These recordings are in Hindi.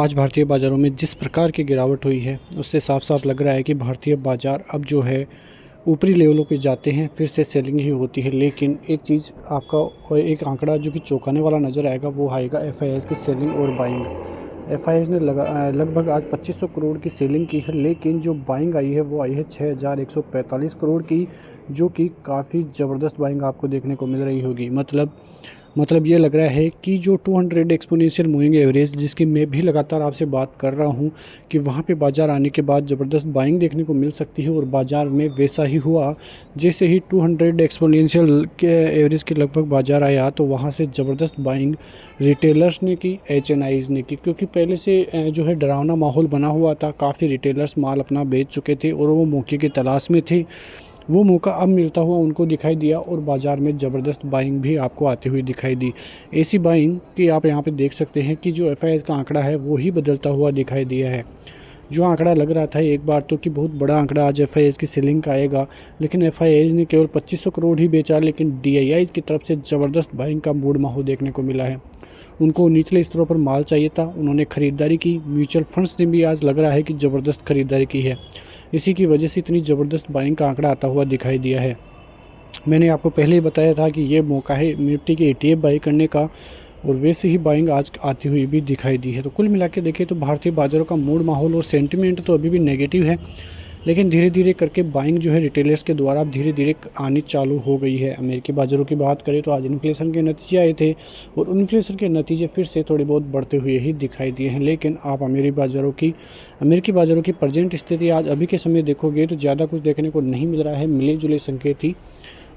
आज भारतीय बाज़ारों में जिस प्रकार की गिरावट हुई है उससे साफ साफ लग रहा है कि भारतीय बाज़ार अब जो है ऊपरी लेवलों पे जाते हैं, फिर से सेलिंग ही होती है। लेकिन एक चीज़ आपका एक आंकड़ा जो कि चौंकाने वाला नज़र आएगा वो आएगा एफआईआईज़ की सेलिंग और बाइंग। एफआईआईज़ ने लगभग आज 2500 करोड़ की सेलिंग की है, लेकिन जो बाइंग आई है वो आई है 6145 करोड़ की, जो कि काफ़ी ज़बरदस्त बाइंग आपको देखने को मिल रही होगी। मतलब ये लग रहा है कि जो 200 एक्सपोनेंशियल मूविंग एवरेज, जिसकी मैं भी लगातार आपसे बात कर रहा हूँ कि वहाँ पे बाज़ार आने के बाद ज़बरदस्त बाइंग देखने को मिल सकती है, और बाज़ार में वैसा ही हुआ। जैसे ही 200 एक्सपोनेंशियल के एवरेज के लगभग बाज़ार आया तो वहाँ से ज़बरदस्त बाइंग रिटेलर्स ने की, एचएनआईज़ ने की, क्योंकि पहले से जो है डरावना माहौल बना हुआ था। काफ़ी रिटेलर्स माल अपना बेच चुके थे और वो मौके की तलाश में थे। वो मौका अब मिलता हुआ उनको दिखाई दिया और बाज़ार में ज़बरदस्त बाइंग भी आपको आती हुई दिखाई दी। ऐसी बाइंग कि आप यहाँ पे देख सकते हैं कि जो एफआईआईज़ का आंकड़ा है वो ही बदलता हुआ दिखाई दिया है। जो आंकड़ा लग रहा था एक बार तो कि बहुत बड़ा आंकड़ा आज एफआईआईज़ की सेलिंग का आएगा, लेकिन एफआईआईज़ ने केवल 2500 करोड़ ही बेचा, लेकिन डीआईआईज़ की तरफ से ज़बरदस्त बाइंग का मूड माहौल देखने को मिला है। उनको निचले स्तरों पर माल चाहिए था, उन्होंने ख़रीदारी की। म्यूचुअल फंड्स ने भी आज लग रहा है कि ज़बरदस्त ख़रीदारी की है। इसी की वजह से इतनी ज़बरदस्त बाइंग का आंकड़ा आता हुआ दिखाई दिया है। मैंने आपको पहले ही बताया था कि ये मौका है निफ्टी के ETF बाई करने का, और वैसे ही बाइंग आज आती हुई भी दिखाई दी है। तो कुल मिला के देखें तो भारतीय बाज़ारों का मूड माहौल और सेंटिमेंट तो अभी भी नेगेटिव है, लेकिन धीरे धीरे करके बाइंग जो है रिटेलर्स के द्वारा अब धीरे धीरे आनी चालू हो गई है। अमेरिकी बाज़ारों की बात करें तो आज इन्फ्लेशन के नतीजे आए थे, और इन्फ्लेशन के नतीजे फिर से थोड़े बहुत बढ़ते हुए ही दिखाई दिए हैं। लेकिन आप अमेरिकी बाज़ारों की प्रेजेंट स्थिति आज अभी के समय देखोगे तो ज़्यादा कुछ देखने को नहीं मिल रहा है। मिले जुले संकेत ही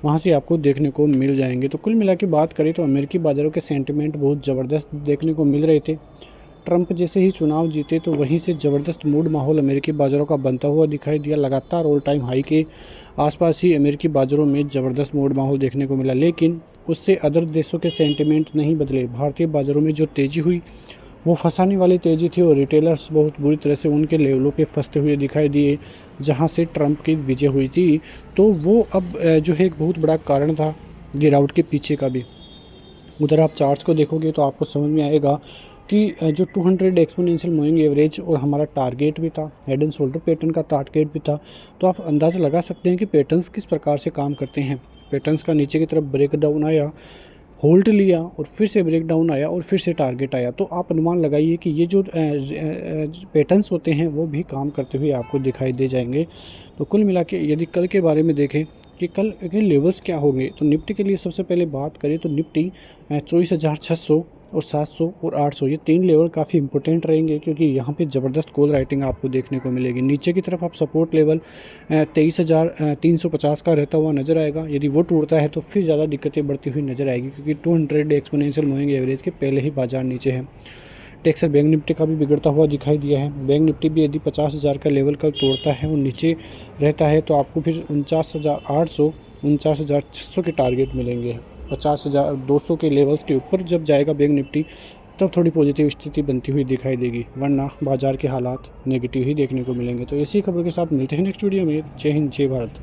वहाँ से आपको देखने को मिल जाएंगे। तो कुल मिला के बात करें तो अमेरिकी बाज़ारों के सेंटिमेंट बहुत ज़बरदस्त देखने को मिल रहे थे। ट्रंप जैसे ही चुनाव जीते तो वहीं से ज़बरदस्त मूड माहौल अमेरिकी बाज़ारों का बनता हुआ दिखाई दिया। लगातार ऑल टाइम हाई के आसपास ही अमेरिकी बाज़ारों में ज़बरदस्त मूड माहौल देखने को मिला, लेकिन उससे अदर देशों के सेंटिमेंट नहीं बदले। भारतीय बाज़ारों में जो तेज़ी हुई वो फंसाने वाली तेज़ी थी, और रिटेलर्स बहुत बुरी तरह से उनके लेवलों पे फंसते हुए दिखाई दिए जहां से ट्रंप की विजय हुई थी। तो वो अब जो है एक बहुत बड़ा कारण था गिरावट के पीछे का भी। उधर आप चार्ट्स को देखोगे तो आपको समझ में आएगा कि जो 200 एक्सपोनेंशियल मूविंग एवरेज और हमारा टारगेट भी था, हेड एंड शोल्डर पैटर्न का टारगेट भी था। तो आप अंदाज़ा लगा सकते हैं कि पैटर्न्स किस प्रकार से काम करते हैं। पैटर्न्स का नीचे की तरफ ब्रेक डाउन आया, होल्ड लिया, और फिर से ब्रेक डाउन आया, और फिर से टारगेट आया। तो आप अनुमान लगाइए कि ये जो पैटर्न्स होते हैं वो भी काम करते हुए आपको दिखाई दे जाएंगे। तो कुल मिला के यदि कल के बारे में देखें कि कल के लेवल्स क्या होंगे, तो निफ्टी के लिए सबसे पहले बात करें तो निफ्टी 24,600 और 700 और 800, ये 3 लेवल काफ़ी इंपॉर्टेंट रहेंगे, क्योंकि यहाँ पे ज़बरदस्त कॉल राइटिंग आपको देखने को मिलेगी। नीचे की तरफ आप सपोर्ट लेवल 23,350 का रहता हुआ नज़र आएगा। यदि वो टूटता है तो फिर ज़्यादा दिक्कतें बढ़ती हुई नज़र आएगी, क्योंकि 200 एक्सपोनेंशियल मूविंग एवरेज के पहले ही बाजार नीचे है। टेक्सर बैंक निफ्टी का भी बिगड़ता हुआ दिखाई दिया है। बैंक निफ्टी भी यदि 50,000 का लेवल कल तोड़ता है और नीचे रहता है तो आपको फिर 49,800 49,600 के टारगेट मिलेंगे। 50,200 के लेवल्स के ऊपर जब जाएगा बैंक निफ्टी तब थोड़ी पॉजिटिव स्थिति बनती हुई दिखाई देगी, वरना बाजार के हालात नेगेटिव ही देखने को मिलेंगे। तो इसी खबर के साथ मिलते हैं नेक्स्ट वीडियो में। जय हिंद, जय भारत।